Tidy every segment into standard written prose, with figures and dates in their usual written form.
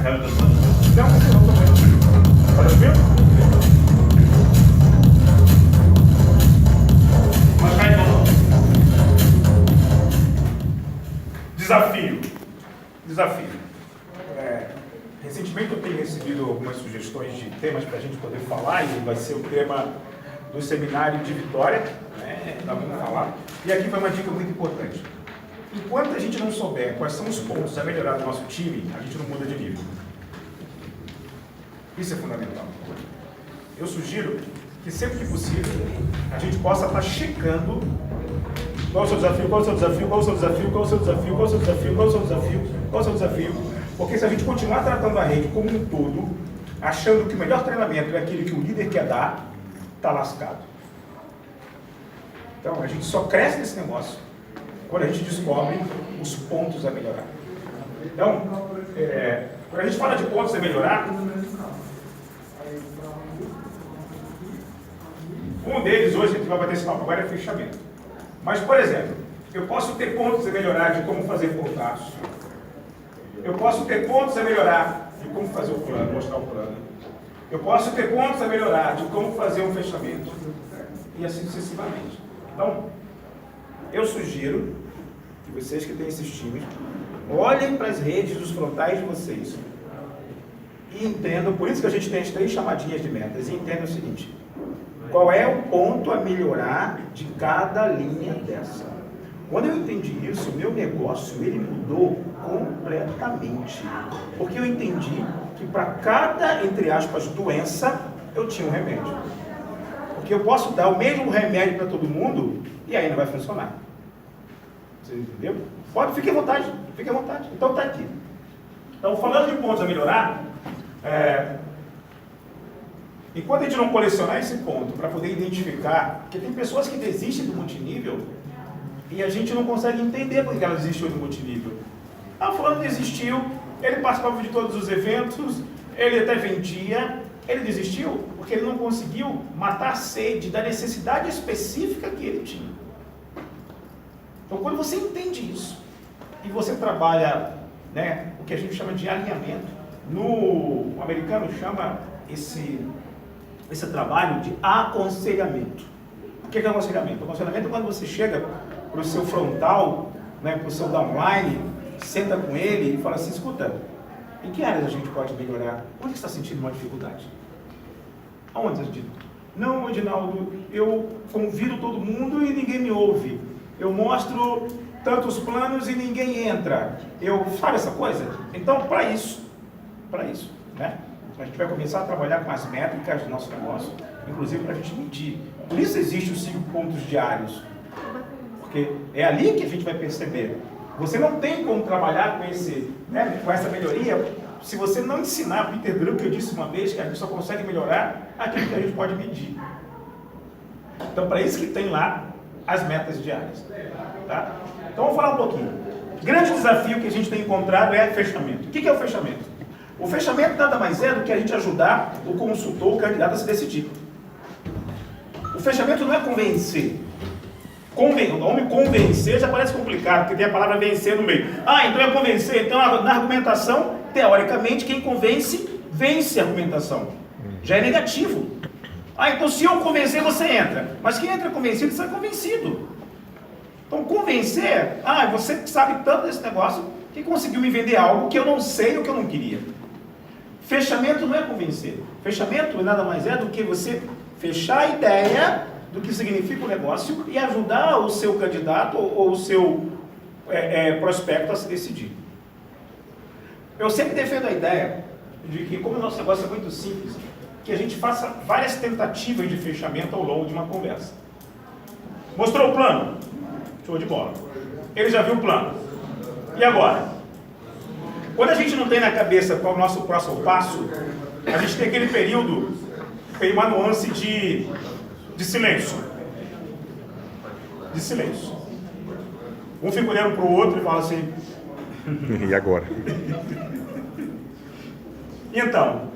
Não, não também. Olha, viu? Mas vai de novo. Desafio. Recentemente eu tenho recebido algumas sugestões de temas para a gente poder falar, e vai ser o tema do seminário de Vitória, né? Nós vamos falar. E aqui vai uma dica muito importante. Enquanto a gente não souber quais são os pontos a melhorar do nosso time, a gente não muda de nível. Isso é fundamental. Eu sugiro que sempre que possível a gente possa estar checando qual é o seu desafio, qual é o seu desafio, qual é o seu desafio, qual é o seu desafio, qual é o seu desafio, qual é o seu desafio, qual é o seu desafio. Porque se a gente continuar tratando a rede como um todo, achando que o melhor treinamento é aquele que o líder quer dar, está lascado. Então a gente só cresce nesse negócio quando a gente descobre os pontos a melhorar. Então, quando a gente fala de pontos a melhorar, um deles hoje, a gente vai bater esse papo agora, é fechamento. Mas, por exemplo, eu posso ter pontos a melhorar de como fazer contatos. Eu posso ter pontos a melhorar de como fazer o plano, mostrar o plano. Eu posso ter pontos a melhorar de como fazer um fechamento. E assim sucessivamente. Então, eu sugiro que vocês que têm esses times, olhem para as redes dos frontais de vocês e entendam, por isso que a gente tem as 3 chamadinhas de metas, e entendam o seguinte: qual é o ponto a melhorar de cada linha dessa? Quando eu entendi isso, o meu negócio ele mudou completamente. Porque eu entendi que para cada, entre aspas, doença, eu tinha um remédio. Porque eu posso dar o mesmo remédio para todo mundo e aí não vai funcionar. Você entendeu? Pode, fique à vontade, fique à vontade. Então está aqui. Então, falando de pontos a melhorar, enquanto a gente não colecionar esse ponto para poder identificar, porque tem pessoas que desistem do multinível e a gente não consegue entender por que ela desistiu do multinível. Ah, fulano desistiu, ele participava de todos os eventos, ele até vendia, ele desistiu porque ele não conseguiu matar a sede da necessidade específica que ele tinha. Então, quando você entende isso, e você trabalha, né, o que a gente chama de alinhamento, o americano chama esse trabalho de aconselhamento. O que é aconselhamento? O aconselhamento é quando você chega para o seu frontal, né, para o seu downline, senta com ele e fala assim: escuta, em que áreas a gente pode melhorar? Onde você está sentindo uma dificuldade? Aonde, Edinaldo? Não, Edinaldo, eu convido todo mundo e ninguém me ouve. Eu mostro tantos planos e ninguém entra. Sabe essa coisa? Então, para isso, né? A gente vai começar a trabalhar com as métricas do nosso negócio, inclusive para a gente medir. Por isso existem os 5 pontos diários. Porque é ali que a gente vai perceber. Você não tem como trabalhar com essa melhoria se você não ensinar. Peter Drucker disse uma vez que a gente só consegue melhorar aquilo que a gente pode medir. Então, para isso que tem lá as metas diárias. Tá? Então, vamos falar um pouquinho. O grande desafio que a gente tem encontrado é fechamento. O que é o fechamento? O fechamento nada mais é do que a gente ajudar o consultor, o candidato a se decidir. O fechamento não é convencer. O nome convencer já parece complicado, porque tem a palavra vencer no meio. Ah, então é convencer. Então, na argumentação, teoricamente, quem convence, vence a argumentação. Já é negativo. Ah, então se eu convencer, você entra. Mas quem entra convencido, sai convencido. Então, convencer, você sabe tanto desse negócio que conseguiu me vender algo que eu não sei ou que eu não queria. Fechamento não é convencer. Fechamento nada mais é do que você fechar a ideia do que significa o negócio e ajudar o seu candidato ou o seu prospecto a se decidir. Eu sempre defendo a ideia de que, como o nosso negócio é muito simples, que a gente faça várias tentativas de fechamento ao longo de uma conversa. Mostrou o plano? Show de bola. Ele já viu o plano. E agora? Quando a gente não tem na cabeça qual é o nosso próximo passo, a gente tem aquele período, tem uma nuance de silêncio. De silêncio. Um fica olhando para o outro e fala assim... E agora? Então,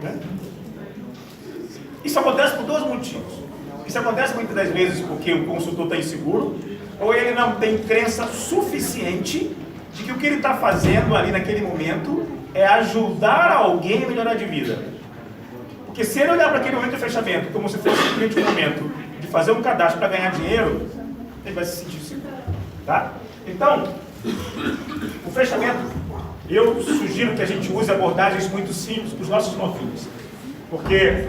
né? Isso acontece por 2 motivos. Isso acontece muitas das vezes porque o consultor está inseguro, ou ele não tem crença suficiente de que o que ele está fazendo ali naquele momento é ajudar alguém a melhorar de vida. Porque se ele olhar para aquele momento de fechamento como se fosse simplesmente um momento de fazer um cadastro para ganhar dinheiro, ele vai se sentir seguro. Tá? Então, o fechamento, eu sugiro que a gente use abordagens muito simples para os nossos novinhos. Porque,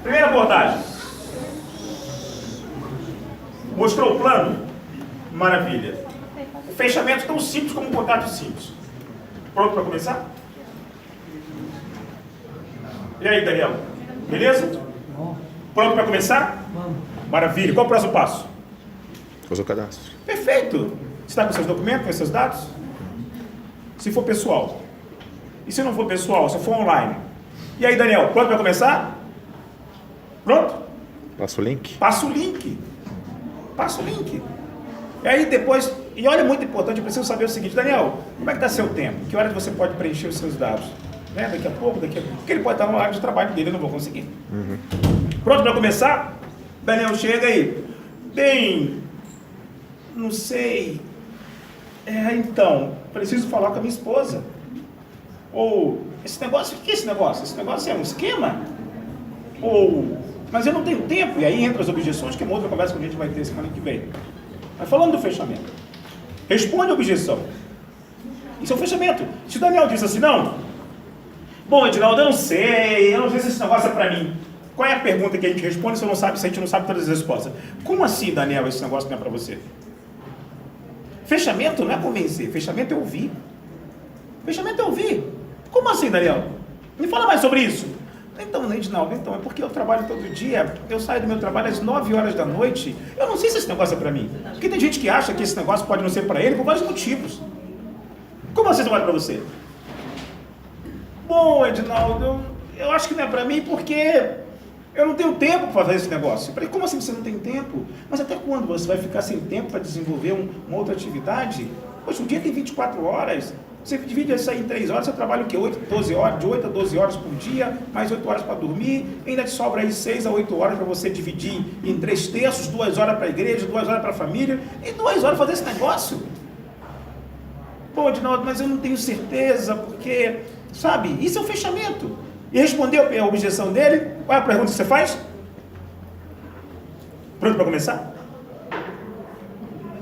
primeira abordagem, mostrou o plano? Maravilha. Fechamento tão simples como um contrato simples. Pronto para começar? E aí, Daniel? Beleza? Pronto para começar? Maravilha. Qual o próximo passo? Fazer o cadastro. Perfeito. Você está com seus documentos, com seus dados? Se for pessoal. E se não for pessoal, se for online? E aí, Daniel, pronto para começar? Pronto? Passa o link. Passa o link. Passa o link. E aí depois, e olha, muito importante, eu preciso saber o seguinte, Daniel, como é que está seu tempo? Que horas você pode preencher os seus dados? Né? Daqui a pouco, porque ele pode estar no horário de trabalho dele, eu não vou conseguir. Pronto para começar? Daniel, chega aí. Bem, não sei. Então, preciso falar com a minha esposa. Ou, esse negócio, o que é esse negócio? Esse negócio é um esquema? Ou, mas eu não tenho tempo. E aí entra as objeções, que é uma outra conversa que a gente vai ter semana que vem. Mas falando do fechamento, responde a objeção. Isso é um fechamento. Se o Daniel diz assim, não, bom, Edinaldo, eu não sei se esse negócio é para mim. Qual é a pergunta que a gente responde se a gente não sabe todas as respostas? Como assim, Daniel, esse negócio não é para você? Fechamento não é convencer, fechamento é ouvir. Fechamento é ouvir. Como assim, Daniel? Me fala mais sobre isso. Então, Edinaldo, é porque eu trabalho todo dia, eu saio do meu trabalho às 9 horas da noite, eu não sei se esse negócio é para mim. Porque tem gente que acha que esse negócio pode não ser para ele por vários motivos. Como assim não é para você? Bom, Edinaldo, eu acho que não é para mim porque eu não tenho tempo para fazer esse negócio. Eu falei, como assim você não tem tempo? Mas até quando você vai ficar sem tempo para desenvolver uma outra atividade? Poxa, o dia tem 24 horas. Você divide isso aí em 3 horas, você trabalha o quê? 8, 12 horas, de 8 a 12 horas por dia, mais 8 horas para dormir, ainda te sobra aí 6 a 8 horas para você dividir em 3 terços, 2 horas para a igreja, 2 horas para a família, e 2 horas fazer esse negócio. Pô, Edinaldo, mas eu não tenho certeza, porque, sabe, isso é um fechamento. E respondeu a objeção dele, qual é a pergunta que você faz? Pronto para começar?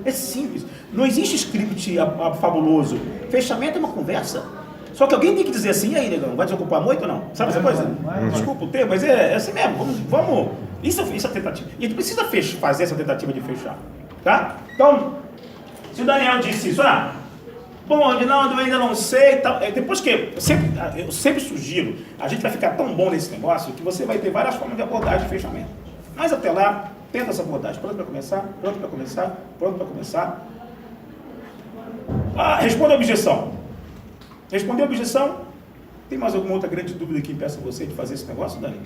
É simples. Não existe script fabuloso. Fechamento é uma conversa. Só que alguém tem que dizer assim, e aí, negão, vai desocupar muito ou não? Sabe essa coisa? Desculpa o termo, mas é assim mesmo. Vamos. Isso é tentativa. E a gente precisa fazer essa tentativa de fechar. Tá? Então, se o Daniel disse isso, bom, Edinaldo, eu ainda não sei. Tal, depois que. Eu sempre sugiro, a gente vai ficar tão bom nesse negócio que você vai ter várias formas de abordagem de fechamento. Mas até lá, tenta essa abordagem. Pronto para começar? Pronto para começar? Pronto para começar? Responda a objeção. Respondeu a objeção? Tem mais alguma outra grande dúvida que impeça você de fazer esse negócio, Dani?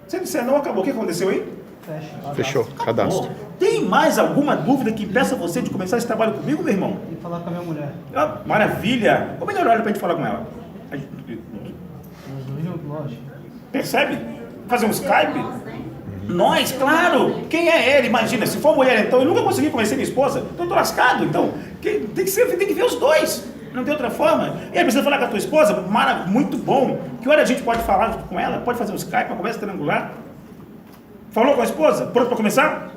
Se disser não, acabou. O que aconteceu aí? Fechou. Cadastro. Tem mais alguma dúvida que impeça você de começar esse trabalho comigo, meu irmão? E falar com a minha mulher. Maravilha. Qual o melhor horário para a gente falar com ela? Lógico. Percebe? Fazer um Skype? Nós, claro. Quem é ele? Imagina, se for mulher, então, eu nunca consegui convencer minha esposa. Então, eu tô lascado. Então, tem que ver os dois. Não tem outra forma. E aí, precisa falar com a tua esposa? Muito bom. Que hora a gente pode falar com ela? Pode fazer um Skype, uma conversa triangular? Falou com a esposa? Pronto para começar?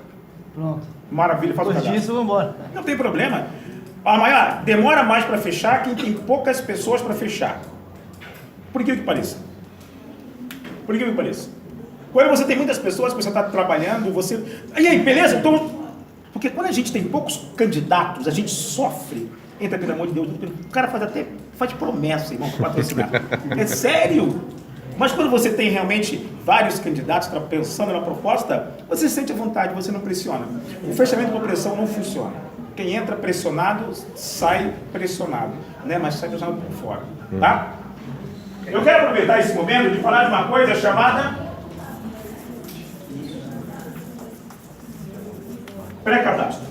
Pronto. Maravilha, faz o Depois cadastro. disso, vamos embora. Não tem problema. Maior, demora mais para fechar quem tem poucas pessoas para fechar. Por incrível que pareça. Por incrível que pareça. Quando você tem muitas pessoas, você está trabalhando, você... E aí, beleza? Então... Porque quando a gente tem poucos candidatos, a gente sofre. Entra, pelo amor de Deus, o cara faz promessa, irmão, para patrocinar. É sério. Mas quando você tem realmente vários candidatos pensando na proposta, você se sente à vontade, você não pressiona. O fechamento por pressão não funciona. Quem entra pressionado, sai pressionado, né? Mas sai pressionado por fora, tá? Eu quero aproveitar esse momento de falar de uma coisa chamada pré-cadastro.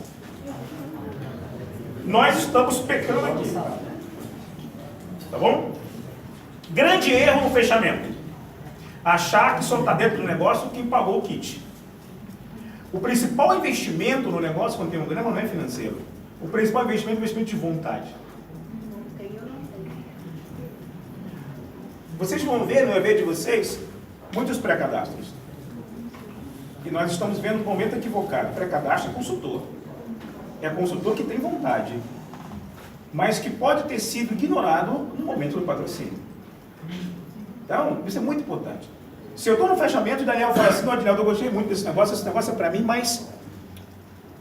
Nós estamos pecando aqui, tá bom? Grande erro no fechamento. Achar que só está dentro do negócio quem pagou o kit. O principal investimento no negócio, quando tem um grama, não é financeiro. O principal investimento é investimento de vontade. Vocês vão ver no EV de vocês muitos pré-cadastros. E nós estamos vendo um momento equivocado. Pré-cadastro é consultor. É consultor que tem vontade, mas que pode ter sido ignorado no momento do patrocínio. Então, isso é muito importante. Se eu estou no fechamento e o Daniel fala assim, não, Adinaldo, eu gostei muito desse negócio é para mim, mas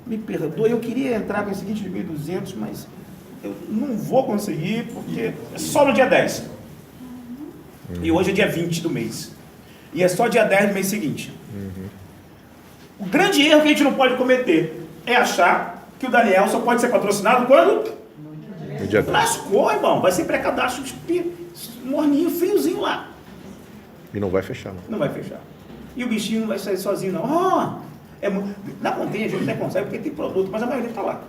me perdoe, eu queria entrar com esse seguinte de 1.200, mas eu não vou conseguir, porque é só no dia 10. E hoje é dia 20 do mês. E é só dia 10 do mês seguinte. O grande erro que a gente não pode cometer é achar que o Daniel só pode ser patrocinado quando? No dia 10. Lascou, irmão. Vai ser pré-cadastro morninho, friozinho lá. E não vai fechar, não. Não vai fechar. E o bichinho não vai sair sozinho, não. Na Contém a gente até consegue porque tem produto, mas a maioria está lá.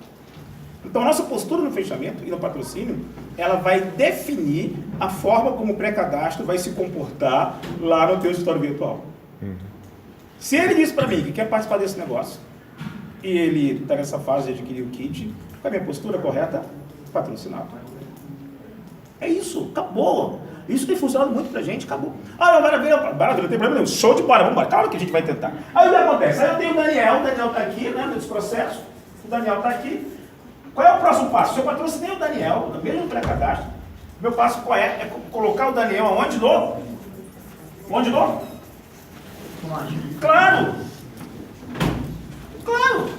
Então, a nossa postura no fechamento e no patrocínio, ela vai definir a forma como o pré-cadastro vai se comportar lá no teu escritório virtual. Se ele diz para mim que quer participar desse negócio, e ele está nessa fase de adquirir o kit, qual é a minha postura correta? Patrocinado. É isso, acabou. Isso tem funcionado muito pra gente, acabou. Maravilha, não tem problema nenhum. Show de bola, vamos embora, calma que a gente vai tentar. Aí o que acontece? Aí eu tenho o Daniel está aqui, né, nesse processo. O Daniel está aqui. Qual é o próximo passo? Se eu patrocinei o Daniel, no mesmo pré-cadastro, meu passo qual é? É colocar o Daniel aonde novo? Onde novo? Claro! Claro!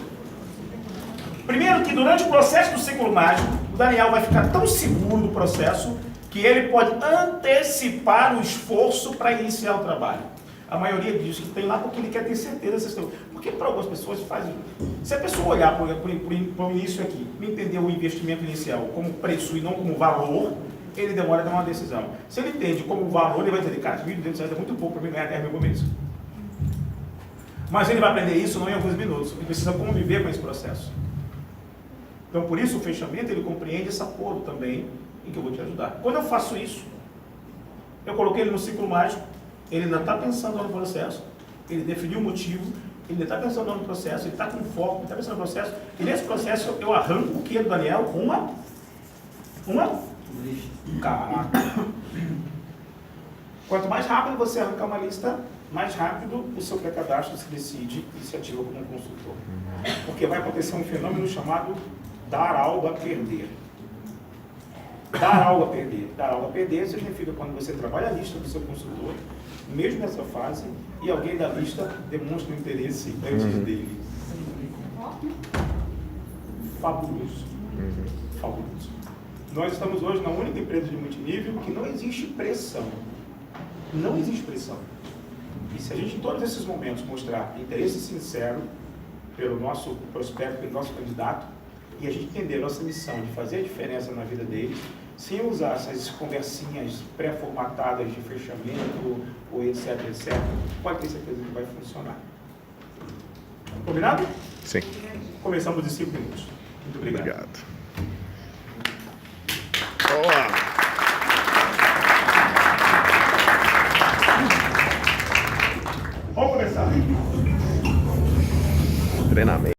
Primeiro que durante o processo do ciclo mágico, o Daniel vai ficar tão seguro do processo que ele pode antecipar o esforço para iniciar o trabalho. A maioria diz que tem lá porque ele quer ter certeza dessas coisas. Porque para algumas pessoas faz. Se a pessoa olhar para o início aqui, entender o investimento inicial como preço e não como valor, ele demora a tomar uma decisão. Se ele entende como valor, ele vai dizer, cara, R$1.200 é muito pouco para mim ganhar 10 mil por mês. Mas ele vai aprender isso não em alguns minutos. Ele precisa conviver com esse processo. Então, por isso, o fechamento, ele compreende esse acordo também em que eu vou te ajudar. Quando eu faço isso, eu coloquei ele no ciclo mágico, ele ainda está pensando no processo, ele definiu o motivo, ele ainda está pensando no processo, ele está com foco, ele está pensando no processo, e nesse processo eu arranco o que do Daniel? Uma? Caraca! Quanto mais rápido você arrancar uma lista, mais rápido o seu pré-cadastro se decide e se ativa como consultor. Porque vai acontecer um fenômeno chamado dar algo a perder. Dar algo a perder. Dar algo a perder significa quando você trabalha a lista do seu consultor, mesmo nessa fase, e alguém da lista demonstra um interesse antes dele. Fabuloso. Fabuloso. Nós estamos hoje na única empresa de multinível que não existe pressão. Não existe pressão. E se a gente, em todos esses momentos, mostrar interesse sincero pelo nosso prospecto, pelo nosso candidato, e a gente entender a nossa missão de fazer a diferença na vida deles, sem usar essas conversinhas pré-formatadas de fechamento, ou etc, etc, pode ter certeza que vai funcionar. Combinado? Sim. Começamos em 5 minutos. Muito obrigado. Obrigado. Vamos começar. Treinamento.